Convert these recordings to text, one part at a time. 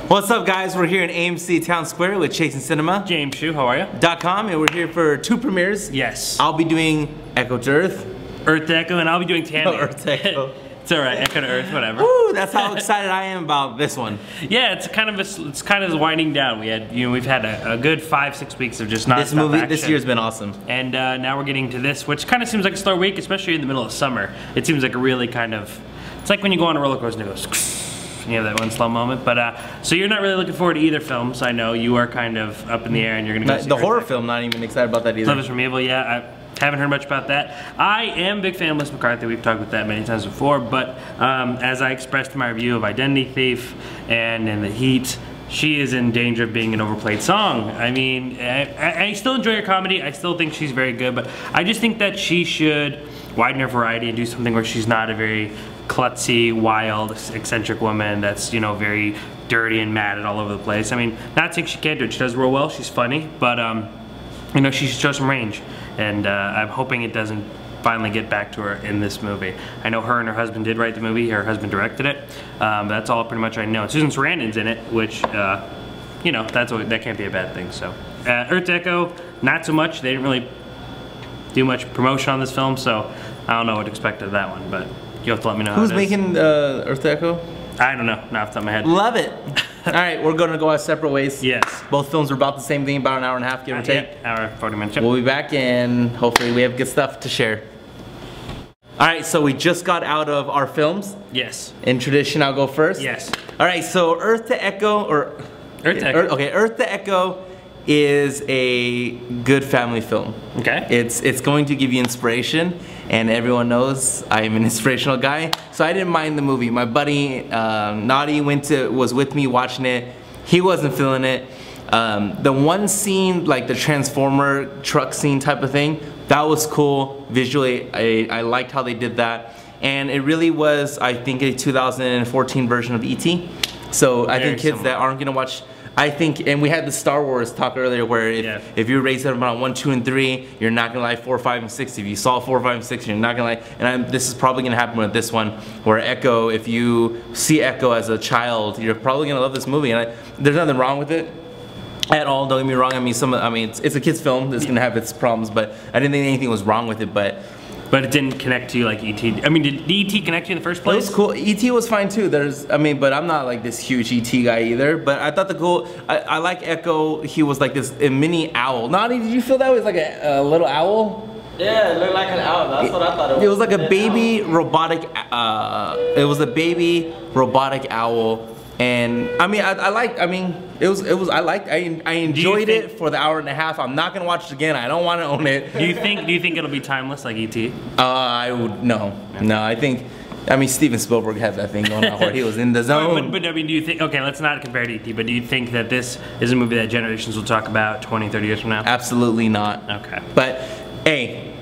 What's up, guys? We're here in AMC Town Square with Chasing Cinema. James Shu, how are you? .com, and we're here for 2 premieres. Yes. I'll be doing Echo to Earth. Earth to Echo, and I'll be doing Tammy. No, Earth to Echo. It's alright, Echo to Earth, whatever. Woo, that's how excited I am about this one. Yeah, it's kind of winding down. We've had a good 5-6 weeks of just non-stop action. This year's been awesome. And now we're getting to this, which kind of seems like a slow week, especially in the middle of summer. It seems like a really it's like when you go on a roller coaster and it goes, and you have that one slow moment. But so you're not really looking forward to either films. I know you are kind of up in the air, and you're gonna go see the horror film. Not even excited about that either. Love Is From Evil, yeah. I haven't heard much about that. I am a big fan of Melissa McCarthy. We've talked about that many times before. But as I expressed in my review of Identity Thief and in The Heat, she is in danger of being an overplayed song. I mean, I still enjoy her comedy. I still think she's very good, but I just think that she should widen her variety and do something where she's not a very klutzy, wild, eccentric woman that's, you know, very dirty and mad and all over the place. I mean, not saying she can't do it. She does real well. She's funny, but you know, she should show some range. And I'm hoping it doesn't finally get back to her in this movie. I know her and her husband did write the movie. Her husband directed it. But that's all pretty much I know. Susan Sarandon's in it, which, you know, that can't be a bad thing. So, Earth to Echo, not so much. They didn't really do much promotion on this film, so I don't know what to expect of that one. But you'll have to let me know. Who's making Earth to Echo? I don't know, not off the top of my head. Love it. All right, we're gonna go our separate ways. Yes. Both films are about the same thing, about an hour and a half, give or take. Yeah, hour, 40 minutes. Yep. We'll be back, and hopefully we have good stuff to share. All right, so we just got out of our films. Yes. In tradition, I'll go first. Yes. All right, so Earth to Echo, Earth to Echo. Okay, Earth to Echo is a good family film. Okay. It's going to give you inspiration, and everyone knows I am an inspirational guy, so I didn't mind the movie. My buddy Naughty was with me watching it. He wasn't feeling it. The one scene, like the Transformer truck scene type of thing, that was cool. Visually, I liked how they did that, and it really was, I think, a 2014 version of E.T. So I think kids that aren't gonna watch, I think, and we had the Star Wars talk earlier where if you raise them on 1, 2, and 3, you're not gonna like 4, 5, and 6. If you saw 4, 5, and 6, you're not gonna like, and this is probably gonna happen with this one, where Echo, if you see Echo as a child, you're probably gonna love this movie, and there's nothing wrong with it at all. Don't get me wrong. I mean, it's a kids' film. It's gonna have its problems, but I didn't think anything was wrong with it. But it didn't connect to you like E.T. I mean, did E.T. connect you in the first place? It was cool. E.T. was fine too. But I'm not like this huge E.T. guy either. But I thought I like Echo. He was like a mini owl. Naughty, did you feel that was like a little owl? Yeah, it looked like an owl. That's what I thought it was. It was like a baby robotic. It was a baby robotic owl. And I mean, I enjoyed it for the hour and a half. I'm not gonna watch it again. I don't want to own it. Do you think it'll be timeless like E.T.? I would no. I think, Steven Spielberg had that thing going on where he was in the zone. But I mean, do you think? Okay, let's not compare to E.T. But do you think that this is a movie that generations will talk about 20, 30 years from now? Absolutely not. Okay. But hey,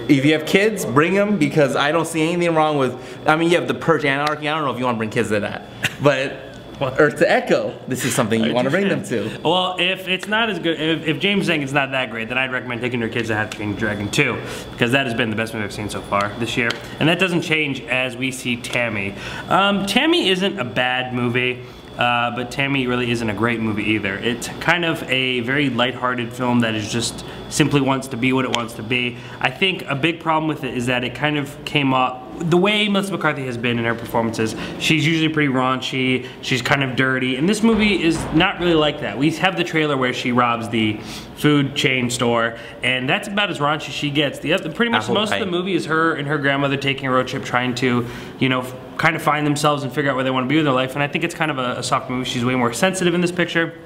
if you have kids, bring them, because I don't see anything wrong with. I mean, you have the Purge Anarchy. I don't know if you want to bring kids to that, but. Earth to Echo, this is something you want to bring them to. Well, if it's not as good, if James is saying it's not that great, then I'd recommend taking your kids to How to Train Your Dragon 2, because that has been the best movie I've seen so far this year. And that doesn't change as we see Tammy. Tammy isn't a bad movie. But Tammy really isn't a great movie either. It's kind of a very lighthearted film that is just simply wants to be what it wants to be. I think a big problem with it is that it kind of came up, the way Melissa McCarthy has been in her performances, she's usually pretty raunchy, she's kind of dirty, and this movie is not really like that. We have the trailer where she robs the food chain store, and that's about as raunchy as she gets. Pretty much most of the movie is her and her grandmother taking a road trip trying to, you know, kind of find themselves and figure out where they want to be with their life, and I think it's kind of a soft movie. She's way more sensitive in this picture,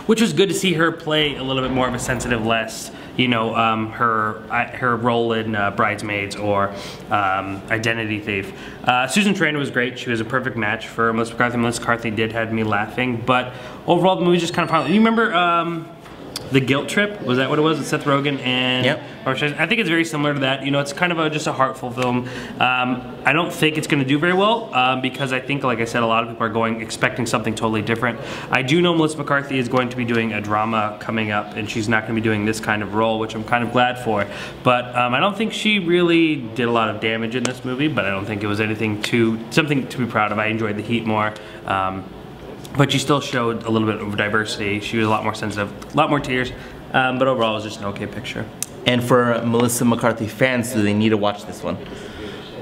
which was good to see her play a little bit more of a sensitive, less, you know, her role in Bridesmaids or Identity Thief. Susan Sarandon was great. She was a perfect match for Melissa McCarthy. Melissa McCarthy did have me laughing, but overall the movie just kind of. You remember The Guilt Trip? Was that what it was? With Seth Rogen and. Yep. I think it's very similar to that. You know, it's kind of just a heartful film. I don't think it's going to do very well because I think, like I said, a lot of people are expecting something totally different. I do know Melissa McCarthy is going to be doing a drama coming up, and she's not going to be doing this kind of role, which I'm kind of glad for. But I don't think she really did a lot of damage in this movie, but I don't think it was something to be proud of. I enjoyed The Heat more. but she still showed a little bit of diversity. She was a lot more sensitive, a lot more tears, but overall it was just an okay picture. And for Melissa McCarthy fans, do they need to watch this one?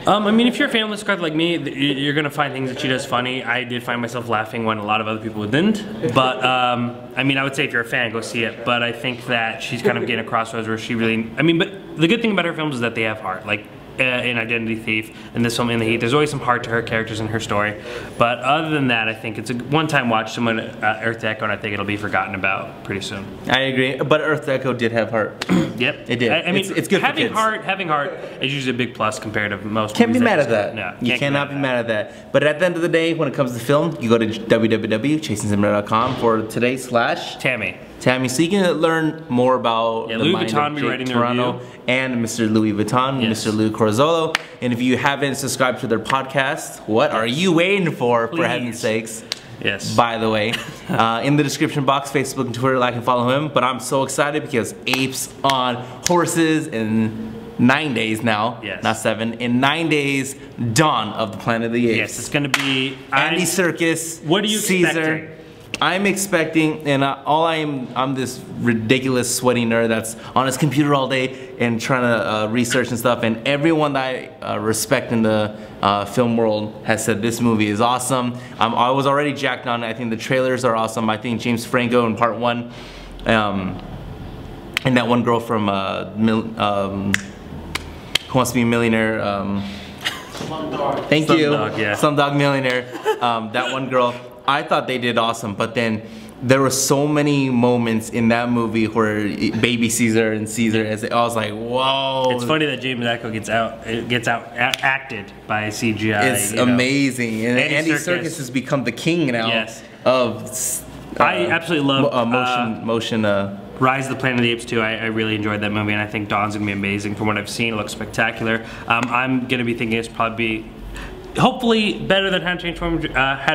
I mean, if you're a fan of Melissa McCarthy like me, you're gonna find things that she does funny. I did find myself laughing when a lot of other people didn't. But I mean, I would say if you're a fan, go see it. But I think that she's kind of getting a crossroads where she really, I mean, but the good thing about her films is that they have heart. Like in Identity Thief, and this film In the Heat, there's always some heart to her characters and her story. But other than that, I think it's a one-time watch, similar to Earth Echo, and I think it'll be forgotten about pretty soon. I agree, but Earth Echo did have heart. Yep, it did. I mean, it's good having for kids. Having heart is usually a big plus compared to most. Can't be movies mad at that. No, you cannot be mad at that. But at the end of the day, when it comes to film, you go to www.chasincinema.com for today / Tammy, so you can learn more about the Louis mind Vuitton of be Jake writing the Toronto review. and Mr. Louis Vuitton, Yes. Mr. Lou Corzolo. And if you haven't subscribed to their podcast, what are you waiting for Please. heaven's sakes? Yes. By the way, in the description box, Facebook and Twitter, like and follow him. But I'm so excited because Apes on Horses in 9 days now, Yes. not 7. In 9 days, Dawn of the Planet of the Apes. Yes, it's gonna be Andy Serkis. What are you Caesar. expecting? I'm expecting, and I'm this ridiculous sweaty nerd that's on his computer all day and trying to research and stuff. And everyone that I respect in the film world has said this movie is awesome. I was already jacked on it. I think the trailers are awesome. I think James Franco in part 1, and that one girl from Who Wants to Be a Millionaire. Thank you. Slumdog, yeah. Slumdog Millionaire. That one girl. I thought they did awesome, but then there were so many moments in that movie where baby Caesar and Caesar, I was like, whoa. It's funny that James Franco gets acted by CGI. It's amazing, and Andy Serkis Serkis has become the king now. Yes. Of I absolutely love motion. Rise of the Planet of the Apes 2. I really enjoyed that movie, and I think Dawn's gonna be amazing. From what I've seen, it looks spectacular. I'm gonna be thinking it's probably hopefully better than How to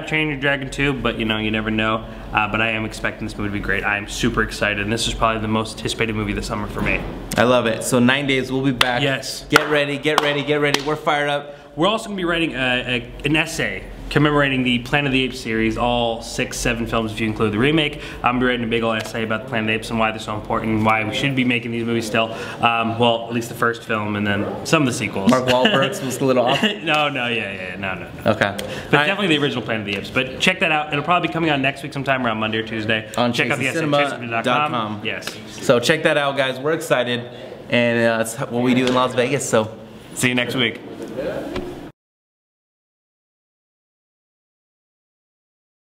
Train Your Dragon 2, but you know, you never know. But I am expecting this movie to be great. I am super excited, and this is probably the most anticipated movie this summer for me. I love it. So 9 days, we'll be back. Yes. Get ready, get ready, get ready. We're fired up. We're also going to be writing an essay commemorating the Planet of the Apes series, all 6, 7 films if you include the remake. I'm going to be writing a big old essay about the Planet of the Apes and why they're so important and why we should be making these movies still. Well, at least the first film and then some of the sequels. Mark Wahlberg's was a little off. No. Okay. But definitely the original Planet of the Apes. But check that out. It'll probably be coming out next week sometime around Monday or Tuesday. On check out the essay, chasincinema.com. Yes. So check that out, guys. We're excited. And it's what we do in Las Vegas, so see you next week.